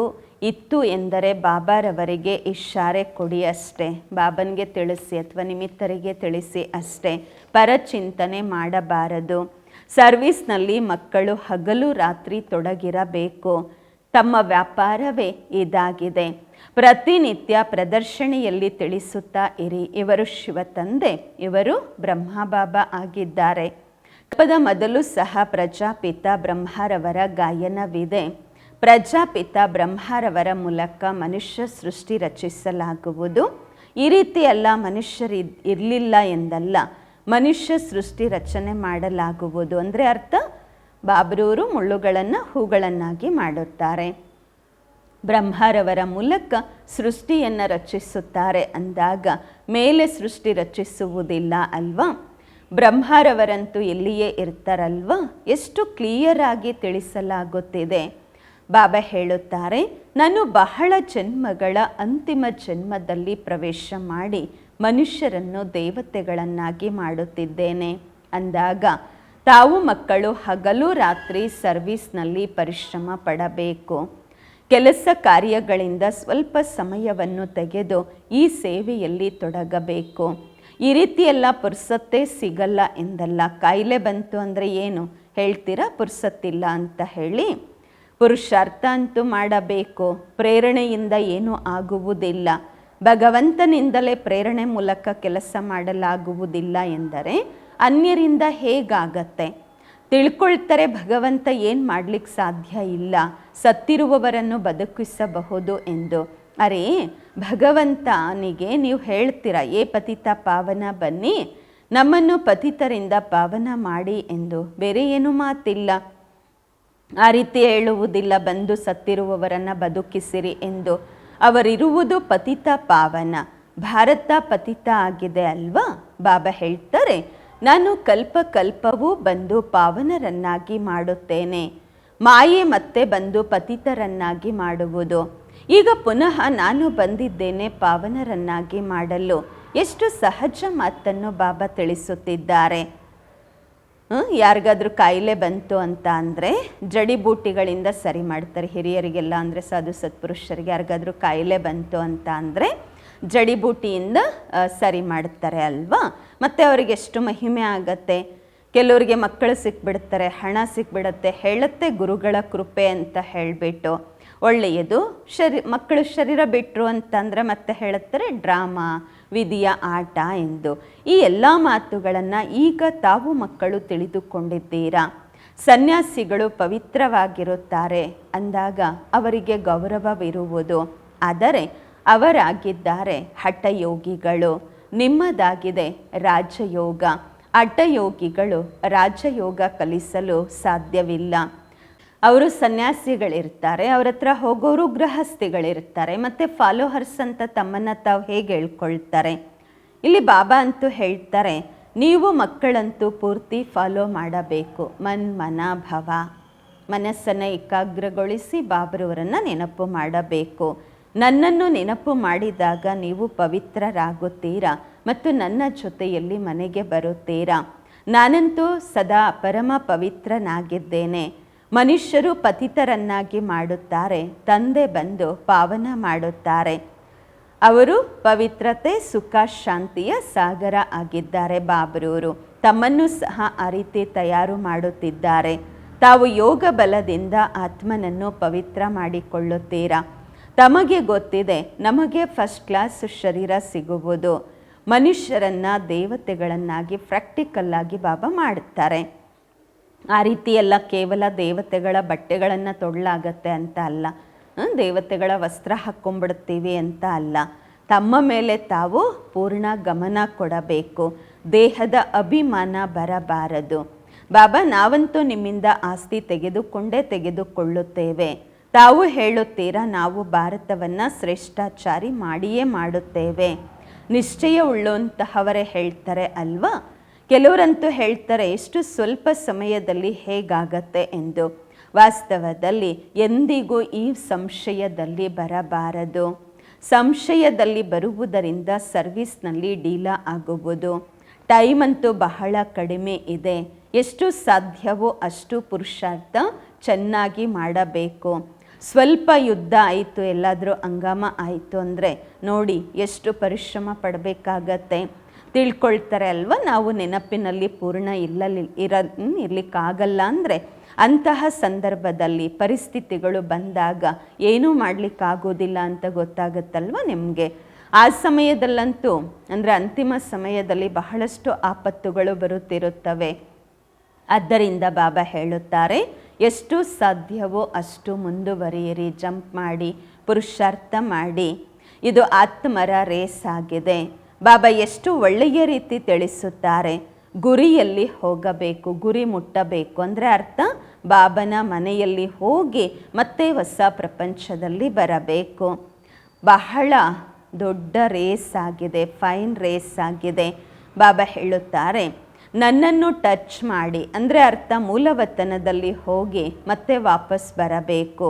ಇತ್ತು ಎಂದರೆ ಬಾಬಾರವರಿಗೆ ಇಶಾರೆ ಕೊಡಿ ಅಷ್ಟೇ. ಬಾಬನಿಗೆ ತಿಳಿಸಿ ಅಥವಾ ನಿಮಿತ್ತರಿಗೆ ತಿಳಿಸಿ ಅಷ್ಟೇ. ಪರಚಿಂತನೆ ಮಾಡಬಾರದು. ಸರ್ವಿಸ್ನಲ್ಲಿ ಮಕ್ಕಳು ಹಗಲು ರಾತ್ರಿ ತೊಡಗಿರಬೇಕು. ತಮ್ಮ ವ್ಯಾಪಾರವೇ ಇದಾಗಿದೆ. ಪ್ರತಿನಿತ್ಯ ಪ್ರದರ್ಶನಿಯಲ್ಲಿ ತಿಳಿಸುತ್ತಾ ಇರಿ. ಇವರು ಶಿವತಂದೆ, ಇವರು ಬ್ರಹ್ಮಬಾಬಾ ಆಗಿದ್ದಾರೆ. ಕಲ್ಪದ ಮೊದಲು ಸಹ ಪ್ರಜಾಪಿತ ಬ್ರಹ್ಮರವರ ಗಾಯನವಿದೆ. ಪ್ರಜಾಪಿತ ಬ್ರಹ್ಮರವರ ಮೂಲಕ ಮನುಷ್ಯ ಸೃಷ್ಟಿ ರಚಿಸಲಾಗುವುದು. ಈ ರೀತಿ ಎಲ್ಲ ಮನುಷ್ಯರು ಇರಲಿಲ್ಲ ಎಂದಲ್ಲ, ಮನುಷ್ಯ ಸೃಷ್ಟಿ ರಚನೆ ಮಾಡಲಾಗುವುದು. ಅಂದರೆ ಅರ್ಥ, ಬಾಬ್ರೂರು ಮುಳ್ಳುಗಳನ್ನು ಹೂಗಳನ್ನಾಗಿ ಮಾಡುತ್ತಾರೆ. ಬ್ರಹ್ಮರವರ ಮೂಲಕ ಸೃಷ್ಟಿಯನ್ನು ರಚಿಸುತ್ತಾರೆ ಅಂದಾಗ ಮೇಲೆ ಸೃಷ್ಟಿ ರಚಿಸುವುದಿಲ್ಲ ಅಲ್ವಾ? ಬ್ರಹ್ಮರವರಂತೂ ಎಲ್ಲಿಯೇ ಇರ್ತಾರಲ್ವಾ? ಎಷ್ಟು ಕ್ಲಿಯರ್ ಆಗಿ ತಿಳಿಸಲಾಗುತ್ತಿದೆ. ಬಾಬಾ ಹೇಳುತ್ತಾರೆ, ನಾನು ಬಹಳ ಜನ್ಮಗಳ ಅಂತಿಮ ಜನ್ಮದಲ್ಲಿ ಪ್ರವೇಶ ಮಾಡಿ ಮನುಷ್ಯರನ್ನು ದೇವತೆಗಳನ್ನಾಗಿ ಮಾಡುತ್ತಿದ್ದೇನೆ ಅಂದಾಗ ತಾವು ಮಕ್ಕಳು ಹಗಲು ರಾತ್ರಿ ಸರ್ವಿಸ್ನಲ್ಲಿ ಪರಿಶ್ರಮ ಪಡಬೇಕು. ಕೆಲಸ ಕಾರ್ಯಗಳಿಂದ ಸ್ವಲ್ಪ ಸಮಯವನ್ನು ತೆಗೆದು ಈ ಸೇವೆಯಲ್ಲಿ ತೊಡಗಬೇಕು. ಈ ರೀತಿಯೆಲ್ಲ ಪುರ್ಸತ್ತೇ ಸಿಗಲ್ಲ ಎಂದಲ್ಲ. ಕಾಯಿಲೆ ಬಂತು ಅಂದರೆ ಏನು ಹೇಳ್ತೀರಾ? ಪುರ್ಸತ್ತಿಲ್ಲ ಅಂತ ಹೇಳಿ. ಪುರುಷಾರ್ಥ ಅಂತೂ ಮಾಡಬೇಕು. ಪ್ರೇರಣೆಯಿಂದ ಏನೂ ಆಗುವುದಿಲ್ಲ. ಭಗವಂತನಿಂದಲೇ ಪ್ರೇರಣೆ ಮೂಲಕ ಕೆಲಸ ಮಾಡಲಾಗುವುದಿಲ್ಲ ಎಂದರೆ ಅನ್ಯರಿಂದ ಹೇಗಾಗತ್ತೆ? ತಿಳ್ಕೊಳ್ತಾರೆ ಭಗವಂತ ಏನು ಮಾಡಲಿಕ್ಕೆ ಸಾಧ್ಯ ಇಲ್ಲ, ಸತ್ತಿರುವವರನ್ನು ಬದುಕಿಸಬಹುದು ಎಂದು. ಅರೆ, ಭಗವಂತನಿಗೆ ನೀವು ಹೇಳ್ತೀರಾ, ಏ ಪತಿತ ಪಾವನ ಬನ್ನಿ, ನಮ್ಮನ್ನು ಪತಿತರಿಂದ ಪಾವನ ಮಾಡಿ ಎಂದು. ಬೇರೆ ಏನೂ ಮಾತಿಲ್ಲ. ಆ ರೀತಿ ಹೇಳುವುದಿಲ್ಲ, ಬಂದು ಸತ್ತಿರುವವರನ್ನು ಬದುಕಿಸಿರಿ ಎಂದು. ಅವರಿರುವುದು ಪತಿತ ಪಾವನ. ಭಾರತ ಪತಿತ ಆಗಿದೆ ಅಲ್ವಾ? ಬಾಬಾ ಹೇಳ್ತಾರೆ, ನಾನು ಕಲ್ಪ ಕಲ್ಪವೂ ಬಂದು ಪಾವನರನ್ನಾಗಿ ಮಾಡುತ್ತೇನೆ. ಮಾಯೆ ಮತ್ತೆ ಬಂದು ಪತಿತರನ್ನಾಗಿ ಮಾಡುವುದು. ಈಗ ಪುನಃ ನಾನು ಬಂದಿದ್ದೇನೆ ಪಾವನರನ್ನಾಗಿ ಮಾಡಲು. ಎಷ್ಟು ಸಹಜ ಮಾತನ್ನು ಬಾಬಾ ತಿಳಿಸುತ್ತಿದ್ದಾರೆ. ಯಾರಿಗಾದ್ರೂ ಕಾಯಿಲೆ ಬಂತು ಅಂತ ಅಂದರೆ ಜಡಿಬೂಟಿಗಳಿಂದ ಸರಿ ಮಾಡ್ತಾರೆ. ಹಿರಿಯರಿಗೆಲ್ಲ ಅಂದರೆ ಸಾಧು ಸತ್ಪುರುಷರಿಗೆ ಯಾರಿಗಾದ್ರೂ ಕಾಯಿಲೆ ಬಂತು ಅಂತ ಅಂದರೆ ಜಡಿಬೂಟಿಯಿಂದ ಸರಿ ಮಾಡ್ತಾರೆ ಅಲ್ವಾ? ಮತ್ತು ಅವರಿಗೆ ಎಷ್ಟು ಮಹಿಮೆ ಆಗತ್ತೆ. ಕೆಲವರಿಗೆ ಮಕ್ಕಳು ಸಿಕ್ಬಿಡ್ತಾರೆ, ಹಣ ಸಿಕ್ಬಿಡತ್ತೆ, ಹೇಳುತ್ತೆ ಗುರುಗಳ ಕೃಪೆ ಅಂತ ಹೇಳಿಬಿಟ್ಟು. ಒಳ್ಳೆಯದು. ಮಕ್ಕಳು ಶರೀರ ಬಿಟ್ಟರು ಅಂತಂದರೆ ಮತ್ತೆ ಹೇಳುತ್ತಾರೆ ಡ್ರಾಮಾ, ವಿಧಿಯ ಆಟ ಎಂದು. ಈ ಎಲ್ಲ ಮಾತುಗಳನ್ನು ಈಗ ತಾವು ಮಕ್ಕಳು ತಿಳಿದುಕೊಂಡಿದ್ದೀರಾ. ಸನ್ಯಾಸಿಗಳು ಪವಿತ್ರವಾಗಿರುತ್ತಾರೆ ಅಂದಾಗ ಅವರಿಗೆ ಗೌರವವಿರುವುದು. ಆದರೆ ಅವರಾಗಿದ್ದಾರೆ ಹಠಯೋಗಿಗಳು. ನಿಮ್ಮದಾಗಿದೆ ರಾಜಯೋಗ. ಹಠಯೋಗಿಗಳು ರಾಜಯೋಗ ಕಲಿಸಲು ಸಾಧ್ಯವಿಲ್ಲ. ಅವರು ಸನ್ಯಾಸಿಗಳಿರ್ತಾರೆ, ಅವ್ರ ಹತ್ರ ಹೋಗೋರು ಗೃಹಸ್ಥಿಗಳಿರ್ತಾರೆ, ಮತ್ತು ಫಾಲೋವರ್ಸ್ ಅಂತ ತಮ್ಮನ್ನು ತಾವು ಹೇಗೆ ಹೇಳ್ಕೊಳ್ತಾರೆ. ಇಲ್ಲಿ ಬಾಬಾ ಅಂತೂ ಹೇಳ್ತಾರೆ, ನೀವು ಮಕ್ಕಳಂತೂ ಪೂರ್ತಿ ಫಾಲೋ ಮಾಡಬೇಕು. ಮನ ಭವ, ಮನಸ್ಸನ್ನು ಏಕಾಗ್ರಗೊಳಿಸಿ ಬಾಬ್ರವರನ್ನು ನೆನಪು ಮಾಡಬೇಕು. ನನ್ನನ್ನು ನೆನಪು ಮಾಡಿದಾಗ ನೀವು ಪವಿತ್ರರಾಗುತ್ತೀರಾ ಮತ್ತು ನನ್ನ ಜೊತೆಯಲ್ಲಿ ಮನೆಗೆ ಬರುತ್ತೀರಾ. ನಾನಂತೂ ಸದಾ ಪರಮ ಪವಿತ್ರನಾಗಿದ್ದೇನೆ. ಮನುಷ್ಯರು ಪತಿತರನ್ನಾಗಿ ಮಾಡುತ್ತಾರೆ, ತಂದೆ ಬಂದು ಪಾವನ ಮಾಡುತ್ತಾರೆ. ಅವರು ಪವಿತ್ರತೆ, ಸುಖ, ಶಾಂತಿಯ ಸಾಗರ ಆಗಿದ್ದಾರೆ. ಬಾಬ್ರವರು ತಮ್ಮನ್ನು ಸಹ ಆ ರೀತಿ ತಯಾರು ಮಾಡುತ್ತಿದ್ದಾರೆ. ತಾವು ಯೋಗ ಬಲದಿಂದ ಆತ್ಮನನ್ನು ಪವಿತ್ರ ಮಾಡಿಕೊಳ್ಳುತ್ತೀರಾ. ತಮಗೆ ಗೊತ್ತಿದೆ, ನಮಗೆ ಫಸ್ಟ್ ಕ್ಲಾಸ್ ಶರೀರ ಸಿಗುವುದು. ಮನುಷ್ಯರನ್ನು ದೇವತೆಗಳನ್ನಾಗಿ ಪ್ರಾಕ್ಟಿಕಲ್ಲಾಗಿ ಬಾಬಾ ಮಾಡುತ್ತಾರೆ. ಆ ರೀತಿ ಎಲ್ಲ ಕೇವಲ ದೇವತೆಗಳ ಬಟ್ಟೆಗಳನ್ನು ತೊಡಲಾಗತ್ತೆ ಅಂತ ಅಲ್ಲ, ದೇವತೆಗಳ ವಸ್ತ್ರ ಹಾಕ್ಕೊಂಡ್ಬಿಡ್ತೀವಿ ಅಂತ ಅಲ್ಲ. ತಮ್ಮ ಮೇಲೆ ತಾವು ಪೂರ್ಣ ಗಮನ ಕೊಡಬೇಕು. ದೇಹದ ಅಭಿಮಾನ ಬರಬಾರದು. ಬಾಬಾ ನಾವಂತೂ ನಿಮ್ಮಿಂದ ಆಸ್ತಿ ತೆಗೆದುಕೊಳ್ಳುತ್ತೇವೆ. ತಾವು ಹೇಳುತ್ತೀರಾ, ನಾವು ಭಾರತವನ್ನು ಶ್ರೇಷ್ಠಾಚಾರಿ ಮಾಡಿಯೇ ಮಾಡುತ್ತೇವೆ. ನಿಶ್ಚಯ ಉಳ್ಳುವಂತಹವರೇ ಹೇಳ್ತಾರೆ ಅಲ್ವಾ? ಕೆಲವರಂತೂ ಹೇಳ್ತಾರೆ, ಎಷ್ಟು ಸ್ವಲ್ಪ ಸಮಯದಲ್ಲಿ ಹೇಗಾಗತ್ತೆ ಎಂದು. ವಾಸ್ತವದಲ್ಲಿ ಎಂದಿಗೂ ಈ ಸಂಶಯದಲ್ಲಿ ಬರಬಾರದು. ಸಂಶಯದಲ್ಲಿ ಬರುವುದರಿಂದ ಸರ್ವಿಸ್ನಲ್ಲಿ ಡೀಲಾ ಆಗುವುದು. ಟೈಮ್ ಅಂತೂ ಬಹಳ ಕಡಿಮೆ ಇದೆ. ಎಷ್ಟು ಸಾಧ್ಯವೋ ಅಷ್ಟು ಪುರುಷಾರ್ಥ ಚೆನ್ನಾಗಿ ಮಾಡಬೇಕು. ಸ್ವಲ್ಪ ಯುದ್ಧ ಆಯಿತು, ಎಲ್ಲಾದರೂ ಹಂಗಾಮ ಆಯಿತು ಅಂದರೆ ನೋಡಿ ಎಷ್ಟು ಪರಿಶ್ರಮ ಪಡಬೇಕಾಗತ್ತೆ. ತಿಳ್ಕೊಳ್ತಾರೆ ಅಲ್ವ, ನಾವು ನೆನಪಿನಲ್ಲಿ ಪೂರ್ಣ ಇರಲಿಕ್ಕಾಗಲ್ಲ ಅಂದರೆ ಅಂತಹ ಸಂದರ್ಭದಲ್ಲಿ ಪರಿಸ್ಥಿತಿಗಳು ಬಂದಾಗ ಏನೂ ಮಾಡಲಿಕ್ಕಾಗೋದಿಲ್ಲ ಅಂತ ಗೊತ್ತಾಗುತ್ತಲ್ವ ನಿಮಗೆ. ಆ ಸಮಯದಲ್ಲಂತೂ ಅಂದರೆ ಅಂತಿಮ ಸಮಯದಲ್ಲಿ ಬಹಳಷ್ಟು ಆಪತ್ತುಗಳು ಬರುತ್ತಿರುತ್ತವೆ. ಆದ್ದರಿಂದ ಬಾಬಾ ಹೇಳುತ್ತಾರೆ, ಎಷ್ಟು ಸಾಧ್ಯವೋ ಅಷ್ಟು ಮುಂದುವರಿಯಿರಿ, ಜಂಪ್ ಮಾಡಿ, ಪುರುಷಾರ್ಥ ಮಾಡಿ. ಇದು ಆತ್ಮರ ರೇಸ್ ಆಗಿದೆ. ಬಾಬಾ ಎಷ್ಟು ಒಳ್ಳೆಯ ರೀತಿ ತಿಳಿಸುತ್ತಾರೆ. ಗುರಿಯಲ್ಲಿ ಹೋಗಬೇಕು, ಗುರಿ ಮುಟ್ಟಬೇಕು ಅಂದರೆ ಅರ್ಥ ಬಾಬನ ಮನೆಯಲ್ಲಿ ಹೋಗಿ ಮತ್ತೆ ಹೊಸ ಪ್ರಪಂಚದಲ್ಲಿ ಬರಬೇಕು. ಬಹಳ ದೊಡ್ಡ ರೇಸ್ ಆಗಿದೆ, ಫೈನ್ ರೇಸ್ ಆಗಿದೆ. ಬಾಬಾ ಹೇಳುತ್ತಾರೆ, ನನ್ನನ್ನು ಟಚ್ ಮಾಡಿ ಅಂದರೆ ಅರ್ಥ ಮೂಲವತನದಲ್ಲಿ ಹೋಗಿ ಮತ್ತೆ ವಾಪಸ್ ಬರಬೇಕು.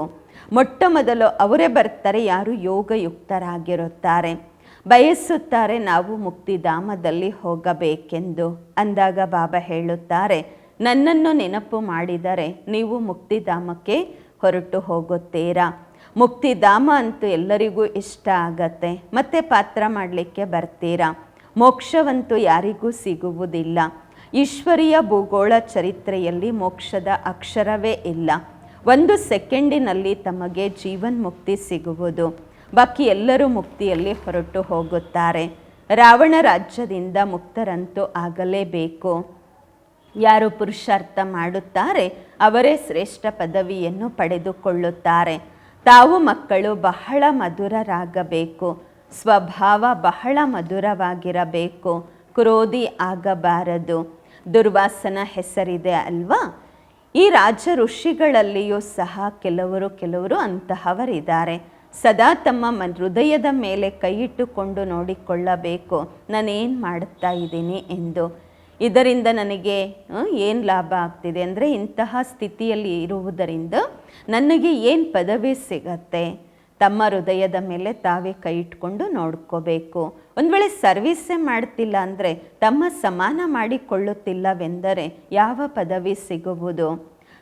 ಮೊಟ್ಟ ಮೊದಲು ಅವರೇ ಬರ್ತಾರೆ ಯಾರು ಯೋಗಯುಕ್ತರಾಗಿರುತ್ತಾರೆ, ಬಯಸುತ್ತಾರೆ ನಾವು ಮುಕ್ತಿಧಾಮದಲ್ಲಿ ಹೋಗಬೇಕೆಂದು. ಅಂದಾಗ ಬಾಬಾ ಹೇಳುತ್ತಾರೆ, ನನ್ನನ್ನು ನೆನಪು ಮಾಡಿದರೆ ನೀವು ಮುಕ್ತಿಧಾಮಕ್ಕೆ ಹೊರಟು ಹೋಗುತ್ತೀರಾ. ಮುಕ್ತಿಧಾಮ ಅಂತೂ ಎಲ್ಲರಿಗೂ ಇಷ್ಟ ಆಗತ್ತೆ, ಮತ್ತೆ ಪಾತ್ರ ಮಾಡಲಿಕ್ಕೆ ಬರ್ತೀರಾ. ಮೋಕ್ಷವಂತೂ ಯಾರಿಗೂ ಸಿಗುವುದಿಲ್ಲ. ಈಶ್ವರೀಯ ಭೂಗೋಳ ಚರಿತ್ರೆಯಲ್ಲಿ ಮೋಕ್ಷದ ಅಕ್ಷರವೇ ಇಲ್ಲ. 1 ಸೆಕೆಂಡಿನಲ್ಲಿ ತಮಗೆ ಜೀವನ್ಮುಕ್ತಿ ಸಿಗುವುದು. ಬಾಕಿ ಎಲ್ಲರೂ ಮುಕ್ತಿಯಲ್ಲಿ ಹೊರಟು ಹೋಗುತ್ತಾರೆ. ರಾವಣ ರಾಜ್ಯದಿಂದ ಮುಕ್ತರಂತೂ ಆಗಲೇಬೇಕು. ಯಾರು ಪುರುಷಾರ್ಥ ಮಾಡುತ್ತಾರೆ ಅವರೇ ಶ್ರೇಷ್ಠ ಪದವಿಯನ್ನು ಪಡೆದುಕೊಳ್ಳುತ್ತಾರೆ. ತಾವು ಮಕ್ಕಳು ಬಹಳ ಮಧುರರಾಗಬೇಕು. ಸ್ವಭಾವ ಬಹಳ ಮಧುರವಾಗಿರಬೇಕು. ಕ್ರೋಧಿ ಆಗಬಾರದು. ದುರ್ವಾಸನ ಹೆಸರಿದೆ ಅಲ್ವಾ? ಈ ರಾಜ ಋಷಿಗಳಲ್ಲಿಯೂ ಸಹ ಕೆಲವರು ಅಂತಹವರಿದ್ದಾರೆ. ಸದಾ ತಮ್ಮ ಹೃದಯದ ಮೇಲೆ ಕೈ ಇಟ್ಟುಕೊಂಡು ನೋಡಿಕೊಳ್ಳಬೇಕು, ನಾನೇನು ಮಾಡುತ್ತಾ ಇದ್ದೀನಿ ಎಂದು. ಇದರಿಂದ ನನಗೆ ಏನು ಲಾಭ ಆಗ್ತಿದೆ ಅಂದರೆ, ಇಂತಹ ಸ್ಥಿತಿಯಲ್ಲಿ ಇರುವುದರಿಂದ ನನಗೆ ಏನು ಪದವಿ ಸಿಗತ್ತೆ? ತಮ್ಮ ಹೃದಯದ ಮೇಲೆ ತಾವೇ ಕೈ ಇಟ್ಕೊಂಡು ನೋಡ್ಕೋಬೇಕು. ಒಂದು ವೇಳೆ ಸರ್ವಿಸೇ ಮಾಡ್ತಿಲ್ಲ ಅಂದರೆ, ತಮ್ಮ ಸಮಾನ ಮಾಡಿಕೊಳ್ಳುತ್ತಿಲ್ಲವೆಂದರೆ ಯಾವ ಪದವಿ ಸಿಗುವುದು?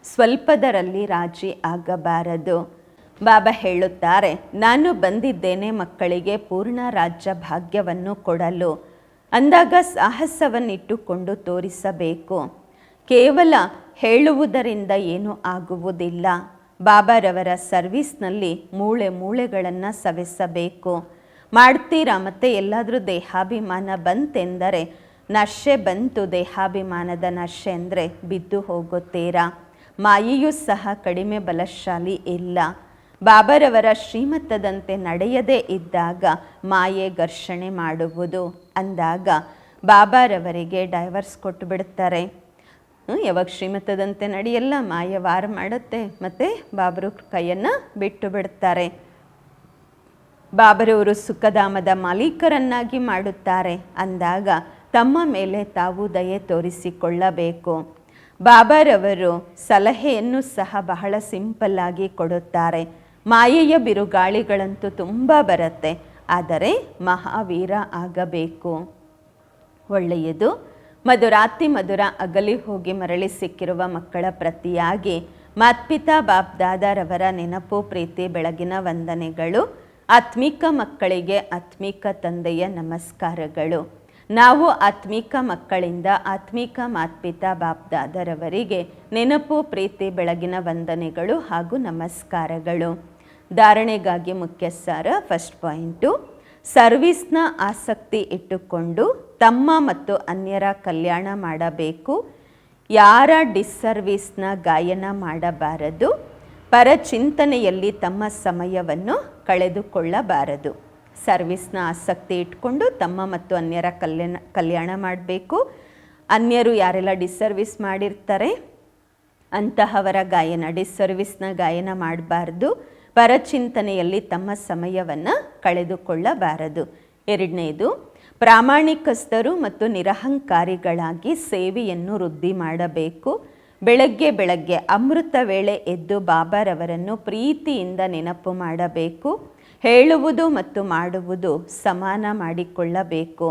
ಸ್ವಲ್ಪದರಲ್ಲಿ ರಾಜಿ ಆಗಬಾರದು. ಬಾಬಾ ಹೇಳುತ್ತಾರೆ, ನಾನು ಬಂದಿದ್ದೇನೆ ಮಕ್ಕಳಿಗೆ ಪೂರ್ಣ ರಾಜ್ಯ ಭಾಗ್ಯವನ್ನು ಕೊಡಲು. ಅಂದಾಗ ಸಾಹಸವನ್ನಿಟ್ಟುಕೊಂಡು ತೋರಿಸಬೇಕು. ಕೇವಲ ಹೇಳುವುದರಿಂದ ಏನೂ ಆಗುವುದಿಲ್ಲ. ಬಾಬಾರವರ ಸರ್ವಿಸ್ನಲ್ಲಿ ಮೂಳೆಗಳನ್ನು ಸವೆಸಬೇಕು. ಮಾಡ್ತೀರಾ, ಮತ್ತು ಎಲ್ಲಾದರೂ ದೇಹಾಭಿಮಾನ ಬಂತೆಂದರೆ, ನಶೆ ಬಂತು, ದೇಹಾಭಿಮಾನದ ನಶೆ ಅಂದರೆ ಬಿದ್ದು ಹೋಗುತ್ತೀರಾ. ಮಾಯೆಯೂ ಸಹ ಕಡಿಮೆ ಬಲಶಾಲಿ ಇಲ್ಲ. ಬಾಬಾರವರ ಶ್ರೀಮತದಂತೆ ನಡೆಯದೇ ಇದ್ದಾಗ ಮಾಯೆ ಘರ್ಷಣೆ ಮಾಡುವುದು. ಅಂದಾಗ ಬಾಬಾರವರಿಗೆ ಡೈವರ್ಸ್ ಕೊಟ್ಟು ಬಿಡ್ತಾರೆ. ಯಾವಾಗ ಶ್ರೀಮತದಂತೆ ನಡೆಯಲ್ಲ, ಮಾಯೆ ವಾರ ಮಾಡುತ್ತೆ, ಮತ್ತು ಬಾಬರು ಕೈಯನ್ನು ಬಿಟ್ಟು ಬಿಡ್ತಾರೆ. ಬಾಬರವರು ಸುಖಧಾಮದ ಮಾಲೀಕರನ್ನಾಗಿ ಮಾಡುತ್ತಾರೆ. ಅಂದಾಗ ತಮ್ಮ ಮೇಲೆ ತಾವು ದಯೆ ತೋರಿಸಿಕೊಳ್ಳಬೇಕು. ಬಾಬಾರವರು ಸಲಹೆಯನ್ನು ಸಹ ಬಹಳ ಸಿಂಪಲ್ಲಾಗಿ ಕೊಡುತ್ತಾರೆ. ಮಾಯೆಯ ಬಿರುಗಾಳಿಗಳಂತೂ ತುಂಬ ಬರುತ್ತೆ, ಆದರೆ ಮಹಾವೀರ ಆಗಬೇಕು. ಒಳ್ಳೆಯದು. ಮಧುರಾತಿ ಮಧುರ ಅಗಲಿ ಹೋಗಿ ಮರಳಿ ಸಿಕ್ಕಿರುವ ಮಕ್ಕಳ ಪ್ರತಿಯಾಗಿ ಮಾತ್ಪಿತಾ ಬಾಪ್ ದಾದಾರವರ ನೆನಪು, ಪ್ರೀತಿ, ಬೆಳಗಿನ ವಂದನೆಗಳು. ಆತ್ಮಿಕ ಮಕ್ಕಳಿಗೆ ಆತ್ಮಿಕ ತಂದೆಯ ನಮಸ್ಕಾರಗಳು. ನಾವು ಆತ್ಮಿಕ ಮಕ್ಕಳಿಂದ ಆತ್ಮಿಕ ಮಾತ್ಪಿತಾ ಬಾಪ್ ದಾದಾರವರಿಗೆ ನೆನಪು, ಪ್ರೀತಿ, ಬೆಳಗಿನ ವಂದನೆಗಳು ಹಾಗೂ ನಮಸ್ಕಾರಗಳು. ಧಾರಣೆಗಾಗಿ ಮುಖ್ಯ ಸಾರ. ಫಸ್ಟ್ ಪಾಯಿಂಟು, ಸರ್ವಿಸ್ನ ಆಸಕ್ತಿ ಇಟ್ಟುಕೊಂಡು ತಮ್ಮ ಮತ್ತು ಅನ್ಯರ ಕಲ್ಯಾಣ ಮಾಡಬೇಕು. ಯಾರ ಡಿಸ್ಸರ್ವಿಸ್ನ ಗಾಯನ ಮಾಡಬಾರದು. ಪರಚಿಂತನೆಯಲ್ಲಿ ತಮ್ಮ ಸಮಯವನ್ನು ಕಳೆದುಕೊಳ್ಳಬಾರದು. ಸರ್ವಿಸ್ನ ಆಸಕ್ತಿ ಇಟ್ಕೊಂಡು ತಮ್ಮ ಮತ್ತು ಅನ್ಯರ ಕಲ್ಯಾಣ ಮಾಡಬೇಕು. ಅನ್ಯರು ಯಾರೆಲ್ಲ ಡಿಸ್ಸರ್ವಿಸ್ ಮಾಡಿರ್ತಾರೆ ಅಂತಹವರ ಗಾಯನ, ಡಿಸ್ಸರ್ವಿಸ್ನ ಗಾಯನ ಮಾಡಬಾರ್ದು. ಪರಚಿಂತನೆಯಲ್ಲಿ ತಮ್ಮ ಸಮಯವನ್ನು ಕಳೆದುಕೊಳ್ಳಬಾರದು. ಎರಡನೇದು, ಪ್ರಾಮಾಣಿಕಸ್ಥರು ಮತ್ತು ನಿರಹಂಕಾರಿಗಳಾಗಿ ಸೇವೆಯನ್ನು ವೃದ್ಧಿ ಮಾಡಬೇಕು. ಬೆಳಗ್ಗೆ ಅಮೃತ ವೇಳೆ ಎದ್ದು ಬಾಬಾರವರನ್ನು ಪ್ರೀತಿಯಿಂದ ನೆನಪು ಮಾಡಬೇಕು. ಹೇಳುವುದು ಮತ್ತು ಮಾಡುವುದು ಸಮಾನ ಮಾಡಿಕೊಳ್ಳಬೇಕು.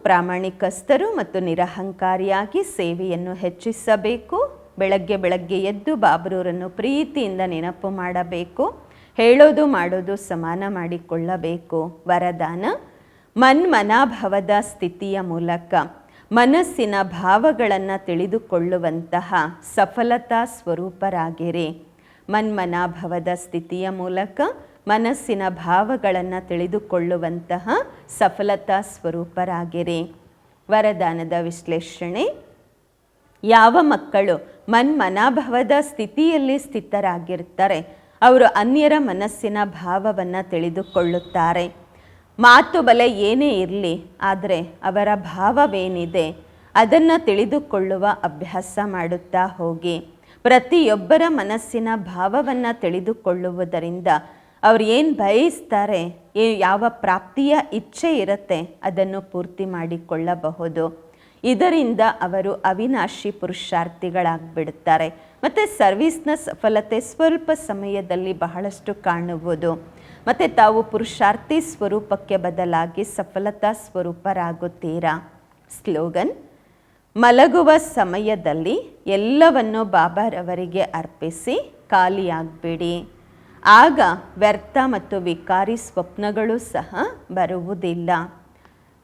ಪ್ರಾಮಾಣಿಕಸ್ಥರು ಮತ್ತು ನಿರಹಂಕಾರಿಯಾಗಿ ಸೇವೆಯನ್ನು ಹೆಚ್ಚಿಸಬೇಕು. ಬೆಳಗ್ಗೆ ಎದ್ದು ಬಾಬರವರನ್ನು ಪ್ರೀತಿಯಿಂದ ನೆನಪು ಮಾಡಬೇಕು. ಹೇಳೋದು ಮಾಡೋದು ಸಮಾನ ಮಾಡಿಕೊಳ್ಳಬೇಕು. ವರದಾನ: ಮನ್ಮನಾಭವದ ಸ್ಥಿತಿಯ ಮೂಲಕ ಮನಸ್ಸಿನ ಭಾವಗಳನ್ನು ತಿಳಿದುಕೊಳ್ಳುವಂತಹ ಸಫಲತಾ ಸ್ವರೂಪರಾಗಿರಿ. ಮನ್ಮನಾಭವದ ಸ್ಥಿತಿಯ ಮೂಲಕ ಮನಸ್ಸಿನ ಭಾವಗಳನ್ನು ತಿಳಿದುಕೊಳ್ಳುವಂತಹ ಸಫಲತಾ ಸ್ವರೂಪರಾಗಿರಿ. ವರದಾನದ ವಿಶ್ಲೇಷಣೆ: ಯಾವ ಮಕ್ಕಳು ಮನ್ಮನಾಭವದ ಸ್ಥಿತಿಯಲ್ಲಿ ಸ್ಥಿತರಾಗಿರ್ತಾರೆ ಅವರು ಅನ್ಯರ ಮನಸ್ಸಿನ ಭಾವವನ್ನು ತಿಳಿದುಕೊಳ್ಳುತ್ತಾರೆ. ಮಾತು ಬಲೆ ಏನೇ ಇರಲಿ, ಆದರೆ ಅವರ ಭಾವವೇನಿದೆ ಅದನ್ನು ತಿಳಿದುಕೊಳ್ಳುವ ಅಭ್ಯಾಸ ಮಾಡುತ್ತಾ ಹೋಗಿ. ಪ್ರತಿಯೊಬ್ಬರ ಮನಸ್ಸಿನ ಭಾವವನ್ನು ತಿಳಿದುಕೊಳ್ಳುವುದರಿಂದ ಅವ್ರು ಏನು ಬಯಸ್ತಾರೆ, ಯಾವ ಪ್ರಾಪ್ತಿಯ ಇಚ್ಛೆ ಇರುತ್ತೆ ಅದನ್ನು ಪೂರ್ತಿ ಮಾಡಿಕೊಳ್ಳಬಹುದು. ಇದರಿಂದ ಅವರು ಅವಿನಾಶಿ ಪುರುಷಾರ್ಥಿಗಳಾಗಿಬಿಡುತ್ತಾರೆ. ಮತ್ತು ಸರ್ವಿಸ್ನ ಸಫಲತೆ ಸ್ವಲ್ಪ ಸಮಯದಲ್ಲಿ ಬಹಳಷ್ಟು ಕಾಣುವುದು. ಮತ್ತು ತಾವು ಪುರುಷಾರ್ಥಿ ಸ್ವರೂಪಕ್ಕೆ ಬದಲಾಗಿ ಸಫಲತಾ ಸ್ವರೂಪರಾಗುತ್ತೀರಾ. ಸ್ಲೋಗನ್: ಮಲಗುವ ಸಮಯದಲ್ಲಿ ಎಲ್ಲವನ್ನು ಬಾಬಾರವರಿಗೆ ಅರ್ಪಿಸಿ ಖಾಲಿಯಾಗಬೇಡಿ. ಆಗ ವ್ಯರ್ಥ ಮತ್ತು ವಿಕಾರಿ ಸ್ವಪ್ನಗಳು ಸಹ ಬರುವುದಿಲ್ಲ.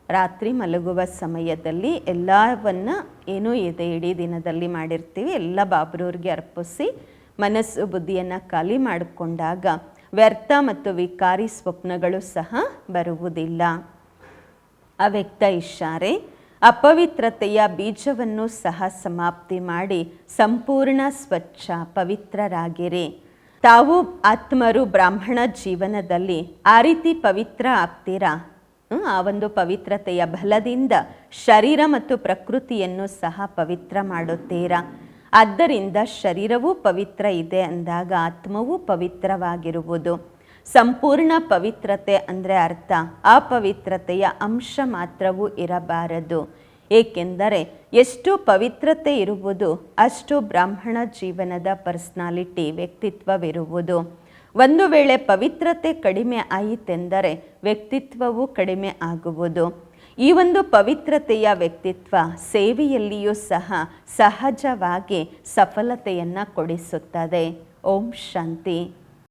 ರಾತ್ರಿ ಮಲಗುವ ಸಮಯದಲ್ಲಿ ಎಲ್ಲವನ್ನು ಏನೂ ಇದೆ ಇಡೀ ದಿನದಲ್ಲಿ ಮಾಡಿರ್ತೀವಿ ಎಲ್ಲ ಬಾಬ್ರವ್ರಿಗೆ ಅರ್ಪಿಸಿ ಮನಸ್ಸು ಬುದ್ಧಿಯನ್ನು ಖಾಲಿ ಮಾಡಿಕೊಂಡಾಗ ವ್ಯರ್ಥ ಮತ್ತು ವಿಕಾರಿ ಸ್ವಪ್ನಗಳು ಸಹ ಬರುವುದಿಲ್ಲ. ಅವ್ಯಕ್ತ ಇಷಾರೆ, ಅಪವಿತ್ರತೆಯ ಬೀಜವನ್ನು ಸಹ ಸಮಾಪ್ತಿ ಮಾಡಿ ಸಂಪೂರ್ಣ ಸ್ವಚ್ಛ ಪವಿತ್ರರಾಗಿರಿ. ತಾವು ಆತ್ಮರು ಬ್ರಾಹ್ಮಣ ಜೀವನದಲ್ಲಿ ಆ ರೀತಿ ಪವಿತ್ರ ಆಗ್ತೀರಾ. ಆ ಒಂದು ಪವಿತ್ರತೆಯ ಬಲದಿಂದ ಶರೀರ ಮತ್ತು ಪ್ರಕೃತಿಯನ್ನು ಸಹ ಪವಿತ್ರ ಮಾಡುತ್ತೀರಾ. ಆದ್ದರಿಂದ ಶರೀರವೂ ಪವಿತ್ರ ಇದೆ ಅಂದಾಗ ಆತ್ಮವೂ ಪವಿತ್ರವಾಗಿರುವುದು. ಸಂಪೂರ್ಣ ಪವಿತ್ರತೆ ಅಂದರೆ ಅರ್ಥ ಅಪವಿತ್ರತೆಯ ಅಂಶ ಮಾತ್ರವೂ ಇರಬಾರದು. ಏಕೆಂದರೆ ಎಷ್ಟು ಪವಿತ್ರತೆ ಇರುವುದು ಅಷ್ಟು ಬ್ರಾಹ್ಮಣ ಜೀವನದ ಪರ್ಸ್ನಾಲಿಟಿ ವ್ಯಕ್ತಿತ್ವವಿರುವುದು. ಒಂದು ವೇಳೆ ಪವಿತ್ರತೆ ಕಡಿಮೆ ಆಯಿತೆಂದರೆ ವ್ಯಕ್ತಿತ್ವವೂ ಕಡಿಮೆ ಆಗುವುದು. ಈ ಒಂದು ಪವಿತ್ರತೆಯ ವ್ಯಕ್ತಿತ್ವ ಸೇವೆಯಲ್ಲಿಯೂ ಸಹ ಸಹಜವಾಗಿ ಸಫಲತೆಯನ್ನು ಕೊಡಿಸುತ್ತದೆ. ಓಂ ಶಾಂತಿ.